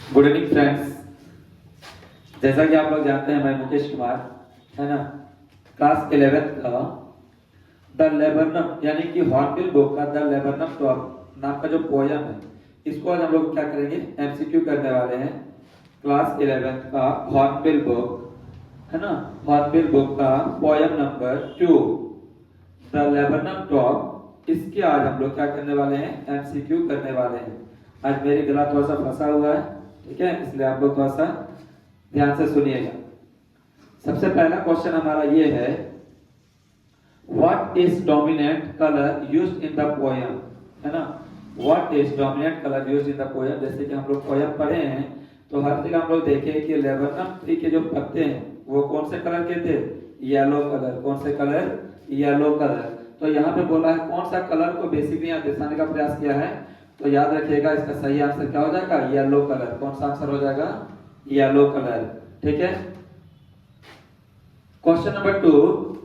Good evening friends. जैसा कि आप लोग जानते हैं, मैं मुकेश कुमार है ना, क्लास 11th का द लेबरनम यानी कि हॉर्नबिल बुक का द लेबरनम टॉप नाम का जो पोयम है, इसको आज हम लोग क्या करेंगे, एमसीक्यू करने वाले हैं। क्लास 11th का हॉर्नबिल बुक है ना, हॉर्नबिल बुक का poem number 2 the laburnum top, इसके आज हम लोग क्या करने वाले हैं, एमसीक्यू करने वाले हैं। आज मेरी गला थोड़ा सा फंसा हुआ है, ठीक है, इसलिए आप लोग थोड़ा सा ध्यान से सुनिएगा। सबसे पहला क्वेश्चन हमारा ये है, what is dominant colour used in the poem, है ना। What is dominant colour used in the poem. जैसे कि हम लोग पोयम पढ़े हैं तो हर जगह हम लोग देखे कि लेबरनम ट्री के जो पत्ते हैं वो कौन से कलर के थे, येलो कलर। कौन से कलर, येलो कलर। तो यहाँ पे बोला है कौन सा कलर को बेसिकली यहाँ दर्शाने का प्रयास किया है, तो याद रखिएगा इसका सही आंसर क्या हो जाएगा, येलो कलर। कौन सा आंसर हो जाएगा, येलो कलर, ठीक है। Question number 2,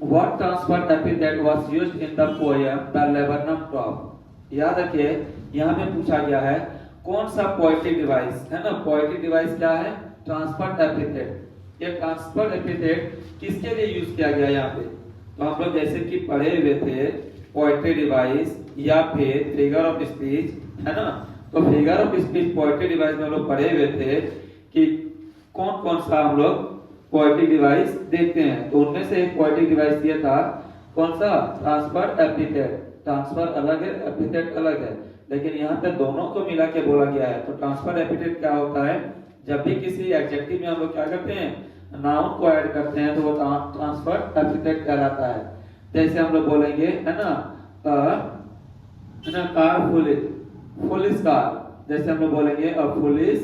what transfer epithet was used in the poem the laburnum top. याद रखिए यहाँ पे पूछा गया है कौन सा पोएटिक डिवाइस, है ना। पोएटिक डिवाइस क्या है, ट्रांसफर एपिथेट। ये ट्रांसफर एपिथेट किसके लिए यूज किया गया यहाँ पे, तो हम लोग जैसे कि पढ़े हुए थे पोएट्री डिवाइस या फिर फिगर ऑफ स्पीच, है ना। तो figure of speech poetry device में हम लोग पढ़े हुए थे कि कौन कौन सा हम लोग पोएटिक डिवाइस देखते हैं। तो उनमें से एक पोएटिक डिवाइस ये था, कौन सा, ट्रांसफर एपिथेट। ट्रांसफर अलग है, एपिथेट अलग है, लेकिन यहाँ पे दोनों को मिला के बोला गया है। तो ट्रांसफर एपिथेट क्या होता है, जब भी किसी एडजेक्टिव में हम लोग क्या करते हैं, नाउन को ऐड करते हैं तो वो ट्रांसफर एपिथेट कहलाता है। जैसे हम लोग बोलेंगे, है ना, कार फुल इज कार। जैसे हम लोग बोलेंगे अ फुल इज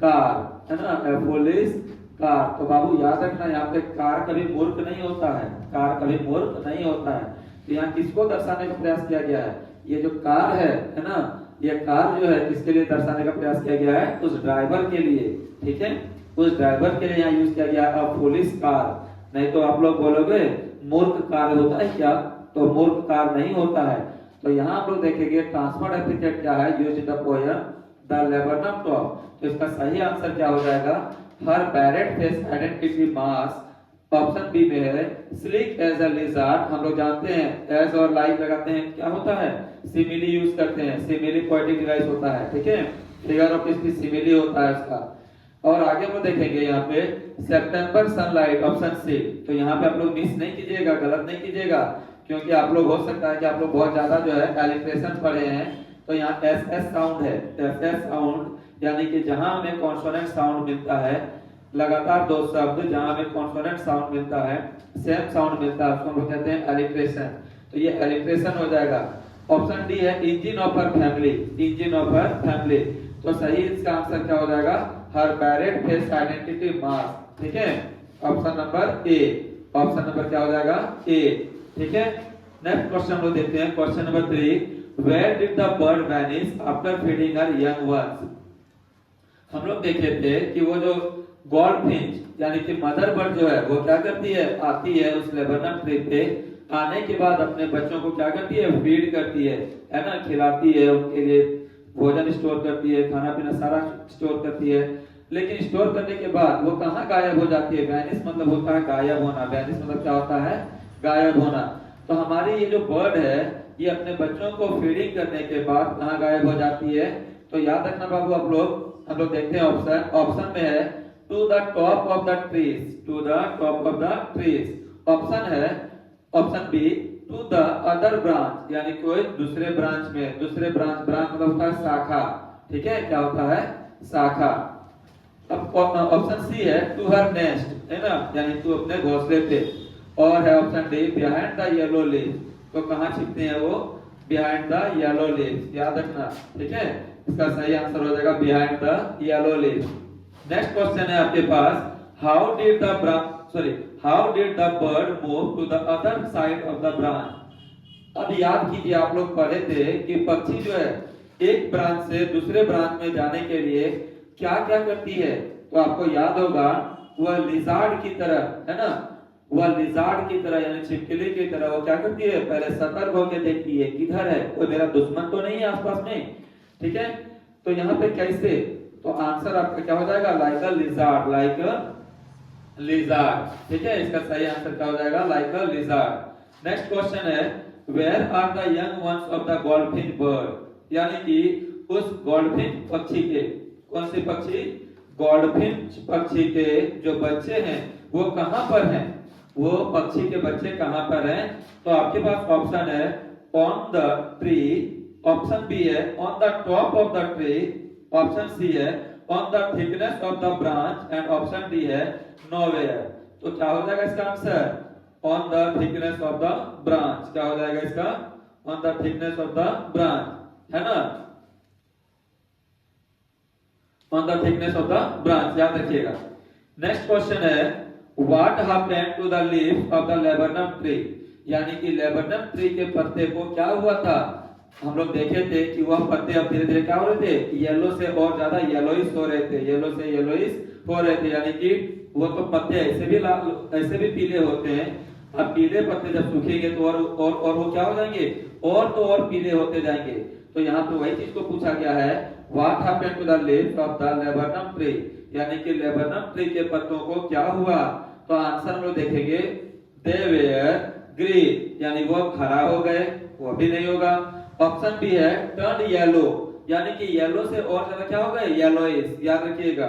कार, है ना, अ फुल इज कार। तो बाबू याद रखना यहाँ पे कार कभी मूर्ख नहीं होता है, कार कभी मूर्ख नहीं होता है। तो यहाँ किसको दर्शाने का प्रयास किया गया है, ये जो कार है ना, ये कार जो है किसके लिए दर्शाने का प्रयास किया गया है, उस ड्राइवर के लिए, ठीक है, उस ड्राइवर के लिए यहाँ यूज किया गया अ पुलिस कार। नहीं तो आप लोग बोलोगे मूर्ख कार होता है क्या, तो मूर्ख कार नहीं होता है। तो यहाँ आप लोग देखेंगे ट्रांसफर एपिथेट क्या है, used in the poem the laburnum top. तो इसका सही आंसर क्या हो जाएगा, हर पैरेट फेस आइडेंटिटी मास। ऑप्शन बी में है स्लीक एज अ लिजार्ड। हम लोग जानते हैं एज और लाइक लगाते हैं, क्या होता है, सिमिली यूज करते हैं, सिमिली पोएटिक डिवाइस होता है, ठीक है, फिगर ऑफ स्पीच सिमिली होता है इसका। और आगे हम देखेंगे यहाँ पे सितंबर सनलाइट, ऑप्शन सी। तो यहाँ पे आप लोग मिस नहीं कीजिएगा, गलत नहीं कीजिएगा, क्योंकि आप लोग हो सकता है कि आप लोग बहुत ज्यादा जो है एलिट्रेशन पढ़े हैं। तो यहाँ एस एस साउंड है, एस एस साउंड यानी कि जहां हमें कॉन्सोनेंट साउंड मिलता है, लगातार दो शब्द जहां हमें कॉन्सोनेंट साउंड मिलता है, सेम साउंड मिलता है, उसको हम लोग कहते हैं एलिट्रेशन। तो ये एलिट्रेशन हो जाएगा। ऑप्शन डी है engine of a family, engine of a family. तो सही इसका आंसर क्या हो जाएगा, हर पैरेट फेस आइडेंटिटी मास, ठीक है, option number A. Option number क्या हो जाएगा, ए, ठीक है। नेक्स्ट क्वेश्चन हम लोग देखते हैं, question number 3, where did the bird vanish after feeding her young ones. हम लोग देखे थे कि वो जो गोल्डफिंच यानी कि मदर बर्ड जो है वो क्या करती है, आती है उस लेबरनम ट्री पे, आने के बाद अपने बच्चों को क्या करती है, फीड करती है ना, खिलाती है, उनके लिए भोजन स्टोर करती है, खाना पीना सारा स्टोर करती है। लेकिन स्टोर करने के बाद वो कहाँ गायब हो जाती है, वैनिश मतलब होता है गायब होना, वैनिश मतलब क्या होता है, गायब होना। तो हमारी ये जो बर्ड है ये अपने बच्चों को फीडिंग करने के बाद कहाँ गायब हो जाती है, तो याद रखना बाबू आप लोग। हम लोग देखते हैं ऑप्शन, ऑप्शन में है to the top of the trees, to the top of the trees. Option है option B to the other branch, यानी कोई दूसरे ब्रांच में, दूसरे ब्रांच, ब्रांच मतलब होता है शाखा, ठीक है, क्या होता है, शाखा। अब ऑप्शन सी है टू हर नेस्ट, है ना, यानी तू अपने घोंसले पे। और है option D behind the yellow leaf. तो कहाँ छिपते हैं वो, बिहाइंड द येलो लीफ, याद रखना, ठीक है। इसका सही आंसर हो जाएगा behind the yellow leaf. Next question है आपके पास, how did the bird move to the other side of the branch. अब याद कीजिए आप लोग पढ़े थे कि पक्षी जो है एक ब्रांच से दूसरे ब्रांच में जाने के लिए क्या क्या करती है, तो आपको याद होगा वह लिजार्ड की तरह, है ना, वह लिजार्ड की तरह यानी छिपकली की तरह वो क्या करती है, पहले सतर्क होकर देखती है किधर है, कोई मेरा दुश्मन तो नहीं है आसपास में, ठीक है। तो यहाँ पे कैसे, तो आंसर आपका क्या हो जाएगा? Like a lizard, like a lizard. ठीक है, इसका सही आंसर क्या हो जाएगा? Like a lizard. Next question है where are the young ones of the goldfin bird, यानी कि उस गोल्डफिन पक्षी के, कौन से पक्षी? गोल्डफिन पक्षी के जो बच्चे हैं वो कहां पर हैं? वो पक्षी के बच्चे कहां पर हैं? तो आपके पास ऑप्शन है on the tree, option B है on the top of the tree, option C है on the thickness of the branch and option D है नोवेयर। तो क्या हो जाएगा इसका answer? On the thickness of the branch. क्या हो जाएगा इसका? On the thickness of the branch, है ना? On the thickness of the branch, याद रखिएगा। नेक्स्ट क्वेश्चन है what happened to the leaves of the laburnum tree, यानी कि लेबनम ट्री के पत्ते को क्या हुआ था? हम लोग देखे थे कि वह पत्ते अब धीरे धीरे क्या हो रहे थे? येलो से और ज्यादा येलोइश हो रहे थे, येलो से येलोइश हो रहे थे, यानी कि वो तो पत्ते ऐसे भी लाल, ऐसे भी पीले होते हैं। अब पीले पत्ते जब सूखेंगे तो और वो क्या हो जाएंगे? और तो और पीले होते जाएंगे। तो यहाँ पे वही चीज को पूछा गया है what happened to the leaves of the laburnum tree, यानी कि लेबनम ट्री के पत्तों को क्या हुआ? तो आंसर हम लोग देखेंगे दे वेयर ग्रीन, यानी वो हरा हो गए, वो भी नहीं होगा। ऑप्शन बी है टर्न येलो, यानी कि येलो से और ज्यादा क्या हो गए? येलोइश, याद रखिएगा।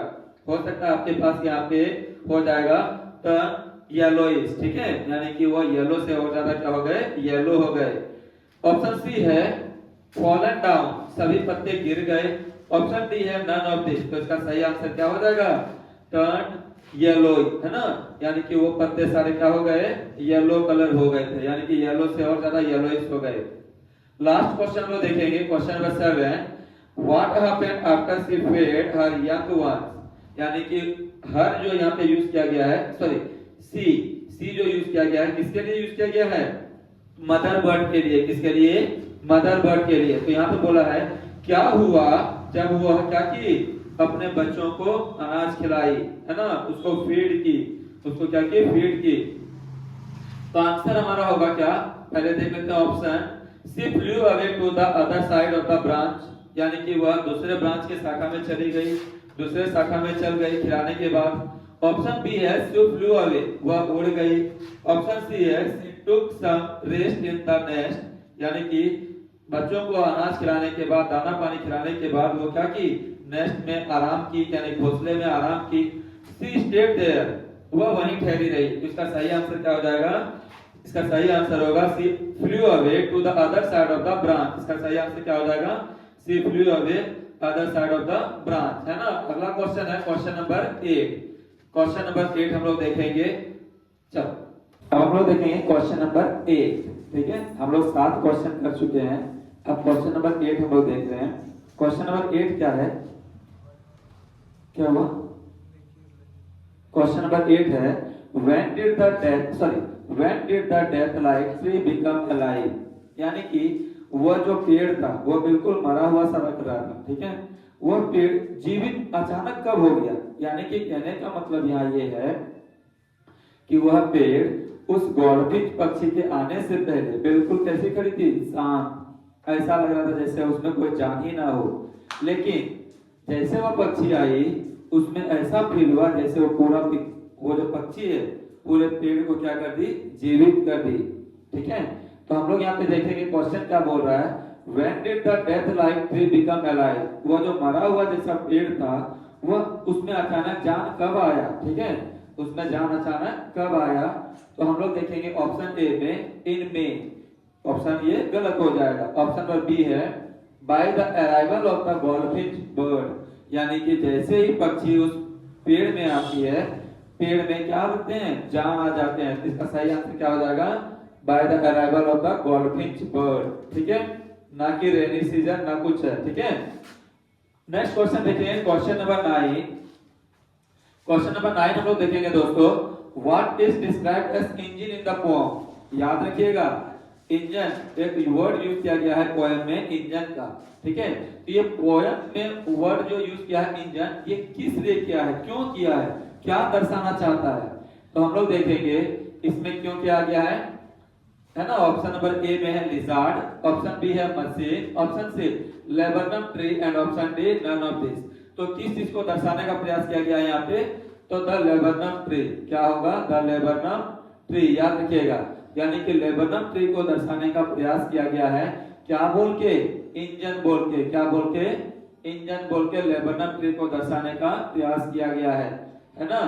हो सकता है आपके पास यहाँ पे हो जाएगा टर्न येलोइश, ठीक है, यानी कि वो येलो से और ज्यादा क्या हो गए? येलो हो गए। ऑप्शन सी है फॉलन डाउन, सभी पत्ते गिर गए। ऑप्शन डी है नन ऑफ दिस, तो इसका सही आंसर क्या हो जाएगा? टर्न येलो, है ना, यानी कि वो पत्ते सारे क्या हो गए? येलो कलर हो गए थे, यानी कि येलो से और ज्यादा येलोइश हो गए। लास्ट क्वेश्चन में देखेंगे, question number 7 what happened after she fed her young once, यानी कि हर जो यहाँ पे यूज किया गया है, सॉरी सी जो यूज किया गया है किसके लिए यूज किया गया है? मदर बर्ड के लिए। किसके लिए? मदर बर्ड के लिए। तो यहाँ पे बोला है क्या हुआ जब वह क्या की? अपने बच्चों को अनाज खिलाई, है ना, उसको फीड की, उसको क्या की? फीड की। तो आंसर हमारा होगा क्या? पहले देख लेते हैं option. She flew away to the other side of the branch, यानी कि वह दूसरे ब्रांच के शाखा में चली गई, दूसरे शाखा में चल गई खिलाने के बाद। ऑप्शन बी है शी फ्लू अवे, वह उड़ गई। ऑप्शन सी है she took some rest in the nest, यानी कि बच्चों को अनाज खिलाने के बाद, दाना पानी खिलाने के बाद वो क्या की? नेस्ट में आराम की, यानी घोंसले में आराम की। शी स्टेड देयर, वह वहीं ठहरी रही। तो इसका सही आंसर क्या हो जाएगा? इसका सही आंसर होगा she flew away to the other side of the branch. इसका सही आंसर क्या हो जाएगा? She flew away other side of the branch, है ना। अगला क्वेश्चन है क्वेश्चन नंबर 8। क्वेश्चन नंबर 8 हम लोग देखेंगे। चलो अब हम लोग देखेंगे क्वेश्चन नंबर 8, ठीक है। हम लोग 7 क्वेश्चन कर चुके हैं, अब क्वेश्चन नंबर 8 हम लोग देख रहे हैं। क्वेश्चन नंबर 8 क्या है? क्या हुआ? क्वेश्चन नंबर 8 है when did the death like tree become alive, यानी कि वह जो पेड़ था वो बिल्कुल मरा हुआ सा लग रहा था, ठीक है, वह पेड़ जीवित अचानक कब हो गया? यानी कि कहने का मतलब यहाँ ये है कि वह पेड़ उस गोल्डफिश पक्षी के आने से पहले बिल्कुल कैसी खड़ी थी? शांत, ऐसा लग रहा था जैसे उसमें कोई जान ही ना हो। लेकिन जैसे वह पक्षी आई उसमें ऐसा फील हुआ जैसे वो जो पक्षी है पूरे पेड़ को क्या कर दी? जीवित कर दी, ठीक है। तो हम लोग यहाँ पे देखेंगे क्वेश्चन क्या बोल रहा है when did the death like tree become alive, वो जो मरा हुआ जैसा पेड़ था वह उसमें अचानक जान कब आया, ठीक है, उसमें जान अचानक कब आया? तो हम लोग देखेंगे ऑप्शन ए में इन मे, ऑप्शन ये गलत हो जाएगा। ऑप्शन नंबर बी है by the arrival of the goldfish bird, यानी कि जैसे ही पक्षी उस पेड़ में आती है, पेड़ में क्या होते हैं? जान आ जाते हैं। इसका सही आंसर क्या हो जाएगा? By the arrival of the goldfish bird, ठीक है, ना कि रेनी सीजन ना कुछ है, ठीक है। नेक्स्ट क्वेश्चन देखेंगे क्वेश्चन नंबर 9। क्वेश्चन नंबर 9 हम लोग देखेंगे दोस्तों what is described as engine in the poem, याद रखिएगा इंजन एक वर्ड यूज किया गया है पोएम में इंजन का, ठीक है। तो ये पोएम में वर्ड जो यूज किया है इंजन, ये किस लिए किया है, क्यों किया है, क्या दर्शाना चाहता है? तो हम लोग देखेंगे इसमें क्यों किया गया है ना। ऑप्शन नंबर ए में है लिजार्ड, ऑप्शन बी है machine, option C laburnum tree and option D none of this. तो किस चीज को दर्शाने का प्रयास किया गया है यहाँ पे? तो द लेबनम ट्री। क्या होगा? द लेबनम ट्री, याद रखिएगा। यानी कि लेबनम ट्री को दर्शाने का प्रयास किया गया है, क्या बोल के? इंजन बोल के। क्या बोल के? इंजन बोल के लेबनम ट्री को दर्शाने का प्रयास किया गया है ना।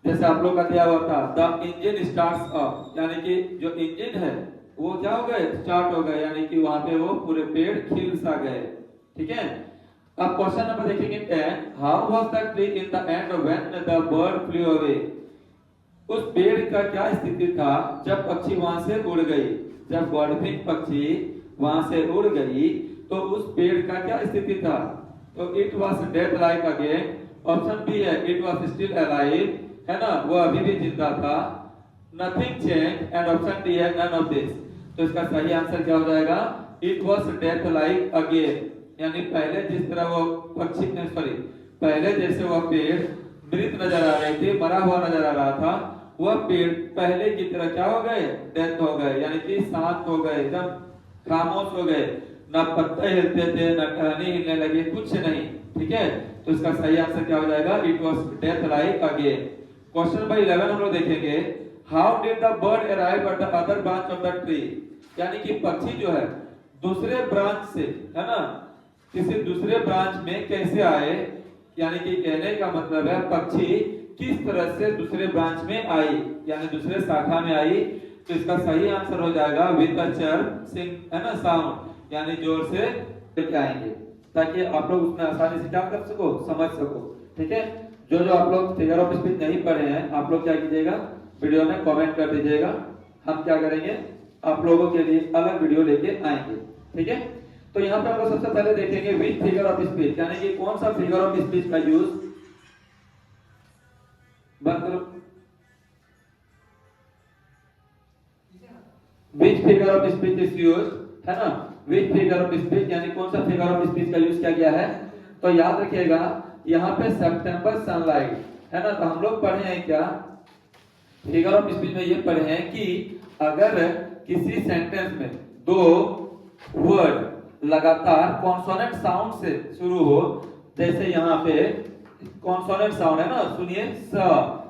जैसे आप लोग का दिया हुआ था, द इंजन स्टार्ट्स अप, यानी कि जो इंजन है वो क्या हो गए? स्टार्ट हो गए, यानी कि वहां पे वो पूरे पेड़ खिल सा गए। ठीक है। अब क्वेश्चन नंबर देखेंगे 10, how was the tree in the end when the bird flu away? उस पेड़ का क्या स्थिति था जब पक्षी वहां से उड़ गई? जब गॉडफिन पक्षी वहां से उड़ गई तो उस पेड़ का क्या स्थिति था? तो it was dead like again. Option B है इट वाज स्टिल अलाइव, है ना, वो अभी भी जिंदा था। Nothing change, and option D है नन ऑफ दिस। तो इसका सही आंसर क्या हो जाएगा? It was dead like again, यानी पहले जिस तरह वो पक्षी पहले जैसे वह पेड़ मृत नजर आ रहे थे, मरा हुआ नजर आ रहा था, वह पेड़ पहले की तरह क्या हो गए? डेथ हो गए, यानी कि शांत हो गए, एकदम खामोश हो गए, ना पत्ते हिलते थे, ना टहनी हिलने लगे, कुछ नहीं। ठीक है। तो इसका सही आंसर क्या हो जाएगा? It was death like again. Question number 11 हम लोग देखेंगे, how did the bird arrive at the other branch of the tree? यानी कि पक्षी जो है दूसरे ब्रांच से, है ना, किसी दूसरे ब्रांच में कैसे आए? यानी कि कहने का मतलब है पक्षी किस तरह से दूसरे ब्रांच में आई, यानी दूसरे शाखा में आई। तो इसका सही आंसर हो जाएगा विद अ चर्प सिंग, है ना, साउंड, यानी जोर से लेके आएंगे, ताकि आप लोग उसमें आसानी से क्या कर सको? समझ सको। ठीक है। जो आप लोग फिगर ऑफ स्पीच नहीं पढ़े हैं, आप लोग क्या कीजिएगा? वीडियो में कमेंट कर दीजिएगा। हम क्या करेंगे? आप लोगों के लिए अलग वीडियो लेके आएंगे। ठीक है। तो यहाँ पे हम लोग सबसे पहले देखेंगे विच फिगर ऑफ स्पीच, यानी कि कौन सा फिगर ऑफ स्पीच का यूज, बंद करो, विच figure of speech is use, है ना, विच फिगर ऑफ स्पीच, यानी कौन सा फिगर ऑफ स्पीच का यूज किया गया है? तो याद रखिएगा यहाँ पे सितंबर सनलाइट, है ना। तो हम लोग पढ़े हैं क्या फिगर ऑफ स्पीच में? ये पढ़े हैं कि अगर किसी सेंटेंस में दो वर्ड लगातार कॉन्सोनेंट साउंड से शुरू हो, जैसे यहाँ पे कॉन्सोनेंट साउंड है ना, सुनिए, स,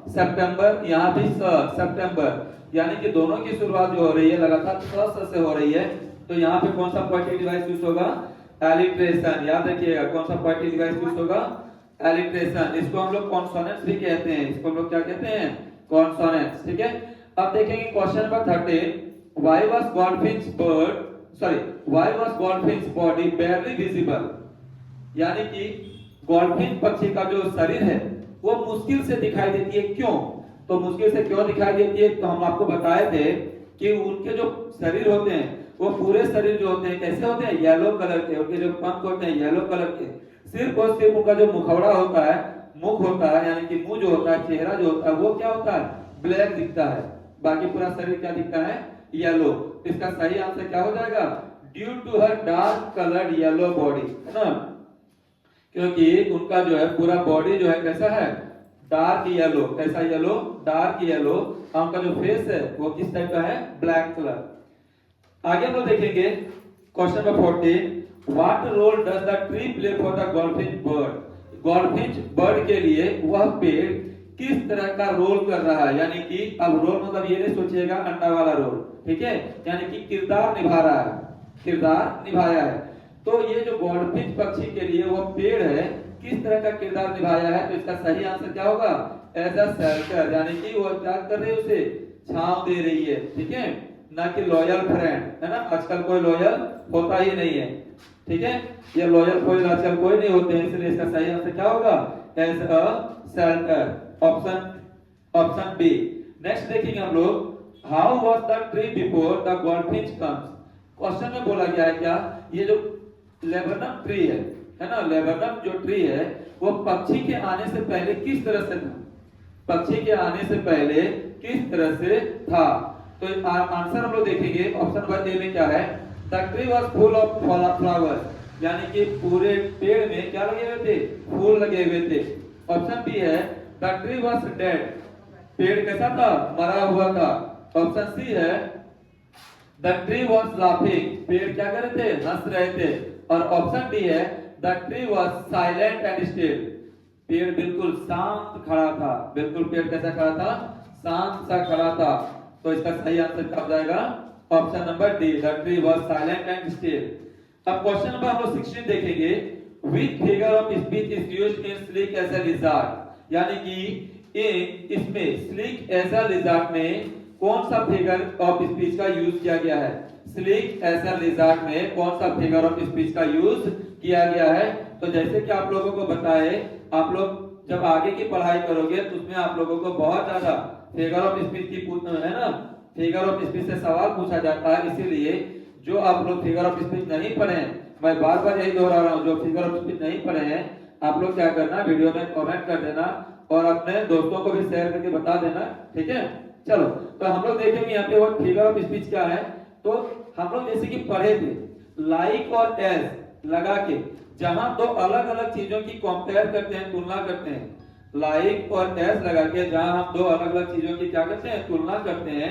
सितंबर, यहाँ भी स, सितंबर, यानी कि दोनों की शुरुआत जो हो रही है लगातार स से हो रही है, तो यहाँ पे कौन सा पोएटिक डिवाइस यूज होगा? एलिट्रेशन। याद रखिएगा कौन सा पोएटिक डिवाइस यूज होगा? एलिट्रेशन। इसको हम लोग कॉन्सोनेंट्स भी कहते हैं, इसको हम लोग क्या कहते हैं? कॉन्सोनेंट्स। ठीक है। अब देखेंगे question number 13, why was goldfin's body barely visible? यानी कि गॉडफिन पक्षी का जो शरीर है वो मुश्किल से दिखाई देती है, क्यों? तो मुश्किल से क्यों दिखाई देती है? तो हम आपको बताए थे कि उनके जो शरीर होते हैं वो पूरे शरीर जो होते हैं कैसे होते हैं? येलो कलर के। उनके जो पंख होते हैं येलो कलर के। सिर्फ और सिर्फ उनका जो मुखौड़ा होता है, मुख होता है, यानी कि मुंह जो होता है, चेहरा जो होता है, वो क्या होता है? ब्लैक दिखता है। बाकी पूरा शरीर क्या दिखता है? येलो। इसका सही आंसर क्या हो जाएगा? Due to her dark coloured yellow body, है ना, क्योंकि उनका जो है पूरा बॉडी जो है कैसा है? Dark yellow. कैसा येलो? Dark yellow. उनका जो फेस है वो किस टाइप का है? Black colour. आगे हम लोग देखेंगे question number 14, what role does the tree play for the goldfish bird? Goldfish bird के लिए वह पेड़ किस तरह का रोल कर रहा है? यानी कि अब रोल मतलब ये नहीं सोचिएगा अंडा वाला रोल, ठीक है, यानी कि किरदार निभा रहा है, किरदार निभाया है। तो ये जो गोल्डफिश पक्षी के लिए वो पेड़ है किस तरह का किरदार निभाया है? तो इसका सही आंसर क्या होगा? एज अ शेल्टर, यानी कि वो क्या कर रही है? उसे छांव दे रही है, ठीक है, ना कि लॉयल फ्रेंड, है ना। आजकल कोई लॉयल होता ही नहीं है, ठीक है, ये लॉयल कोई आजकल कोई नहीं होते हैं, इसलिए इसका सही आंसर क्या होगा? As a shelter. Option B. Next देखेंगे हम लोग, how was the tree before the goldfish comes? Question में बोला गया है क्या ये जो लेबनम ट्री है ना, लेबनम जो ट्री है वो पक्षी के आने से पहले किस तरह से था? पक्षी के आने से पहले किस तरह से था? तो आंसर हम लोग देखेंगे ऑप्शन नंबर ए में क्या है? The tree was full of flowers, यानी कि पूरे पेड़ में क्या लगे हुए थे? फूल लगे हुए थे। ऑप्शन बी है द ट्री वाज डेड, पेड़ कैसा था? मरा हुआ था। ऑप्शन सी है द ट्री वाज लाफिंग, पेड़ क्या कर रहे थे? हंस रहे थे। और ऑप्शन डी है the tree was silent and still, पेड़ बिल्कुल शांत खड़ा था। बिल्कुल पेड़ कैसा खड़ा था? शांत सा खड़ा था। तो इसका सही आंसर क्या हो जाएगा? Option number D, the tree was silent and still. अब क्वेश्चन नंबर हम लोग 16 देखेंगे। Which figure of speech is used in sleek as a lizard, यानी कि इसमें स्लीक एज अ लिजार्ड में कौन सा फिगर ऑफ स्पीच का यूज किया गया है? स्लीक एज अ लिजार्ड में कौन सा फिगर ऑफ स्पीच का यूज किया गया है? तो जैसे कि आप लोगों को बताए, आप लोग जब आगे की पढ़ाई करोगे तो उसमें आप लोगों को बहुत ज्यादा फिगर ऑफ स्पीच की है ना, फिगर ऑफ स्पीच से सवाल पूछा जाता है। इसीलिए जो आप लोग फिगर ऑफ स्पीच नहीं पढ़े हैं, मैं बार बार यही दोहरा रहा हूँ, जो फिगर ऑफ स्पीच नहीं पढ़े हैं आप लोग क्या करना, वीडियो में कमेंट कर देना और अपने दोस्तों को भी शेयर करके बता देना, ठीक है। चलो तो हम लोग देखेंगे यहाँ पे वो फिगर ऑफ स्पीच क्या है। तो हम लोग जैसे कि पढ़े थे, लाइक और एज लगा के जहां दो अलग अलग चीजों की कंपेयर करते हैं, तुलना करते हैं, लाइक और एज लगा के जहां हम दो अलग अलग चीजों की क्या करते हैं, तुलना करते हैं,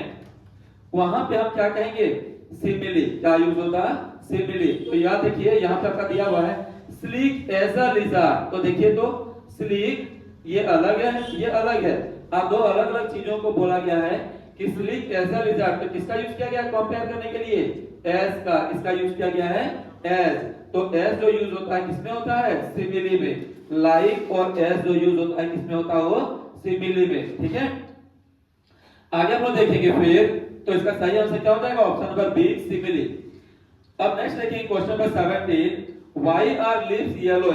वहां पे हम क्या कहेंगे? सिमिली। क्या यूज होता है? सिमिली। तो याद रखिए यहाँ पे आपका दिया हुआ है स्लीक एज अ लिजार्ड। तो देखिए तो स्लीक ये अलग है, ये अलग है। अब दो अलग अलग चीजों को बोला गया है कि स्लीक एज अ लिजार्ड। तो किसका यूज किया गया कंपेयर करने के लिए? एज का। इसका यूज किया गया है एज। तो एज जो यूज होता है किसमें होता है? सिमिली में। लाइक और एज जो यूज होता है किसमें होता है? वो सिमिली में, ठीक है। आगे हम लोग देखेंगे फिर, तो इसका सही आंसर क्या हो जाएगा? Option number B, simile. अब नेक्स्ट देखेंगे question number 17। Why are leaves yellow?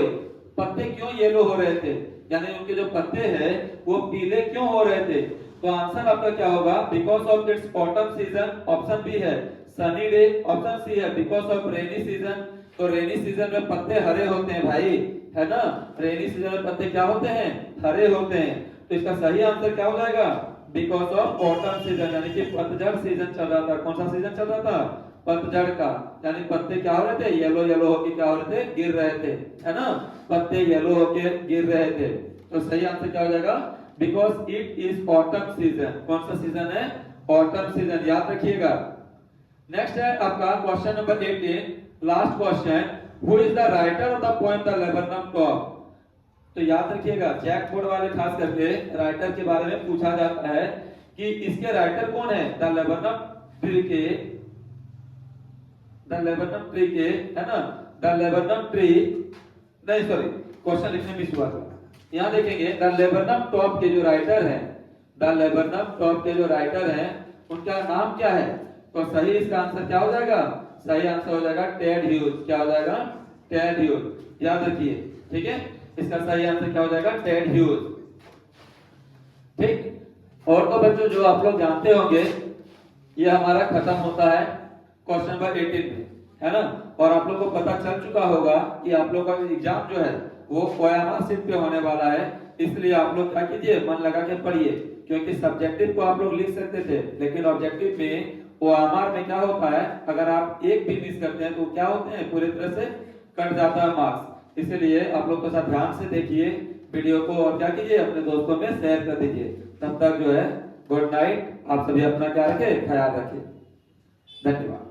पत्ते क्यों येलो हो रहे थे, यानी उनके जो पत्ते हैं वो पीले क्यों हो रहे थे? तो आंसर आपका क्या होगा? Because of its autumn season, option B है सनी डे, ऑप्शन सी है बिकॉज ऑफ रेनी सीजन। तो रेनी सीजन में पत्ते हरे होते हैं भाई, है ना। रेनी सीजन में पत्ते क्या होते हैं? हरे होते हैं। तो इसका सही आंसर क्या हो जाएगा? बिकॉज ऑफ ऑटम सीजन, यानी कि पतझड़ सीजन चल रहा था। कौन सा सीजन चल रहा था? पतझड़ का। यानी पत्ते क्या हो रहे थे? येलो येलो होके क्या हो रहे थे? गिर रहे थे, है ना। पत्ते येलो होके गिर रहे थे। तो सही आंसर क्या हो जाएगा? Because it is autumn season. कौन सा सीजन है? ऑटम सीजन, याद रखिएगा। नेक्स्ट है आपका question number 18, last question. Who is the writer of the poem the laburnum top? तो याद रखिएगा, जैक बोर्ड वाले खास करके राइटर के बारे में पूछा जाता है कि इसके राइटर कौन है? द लेबनम ट्री के, द लेबनम ट्री के, है ना। द लेबनम ट्री, नहीं सॉरी, क्वेश्चन लिखने में मिस हुआ था। यहाँ देखेंगे द लेबनम टॉप के जो राइटर हैं, द लेबनम टॉप के जो राइटर हैं उनका नाम क्या है? तो सही इसका आंसर क्या हो जाएगा? सही आंसर हो जाएगा टेड ह्यूज। क्या हो जाएगा? Ted Hughes. याद रखिए, ठीक है। इसका सही आंसर क्या हो जाएगा? टेड ह्यूज, ठीक। और तो बच्चों जो आप लोग जानते होंगे, ये हमारा खत्म होता है क्वेश्चन नंबर 18 में, है ना। और आप लोग को पता चल चुका होगा कि आप लोग का एग्जाम जो है वो ओएमआर शीट पे होने वाला है। इसलिए आप लोग क्या कीजिए, मन लगा के पढ़िए, क्योंकि सब्जेक्टिव को आप लोग लिख सकते थे, लेकिन ऑब्जेक्टिव में ओएमआर में क्या होता है, अगर आप एक भी मिस करते हैं तो क्या होते हैं, पूरी तरह से कट जाता है मार्क्स। इसलिए आप लोग थोड़ा ध्यान से देखिए वीडियो को और क्या कीजिए, अपने दोस्तों में शेयर कर दीजिए। तब तक जो है गुड नाइट, आप सभी अपना क्या रखें, ख्याल रखें। धन्यवाद।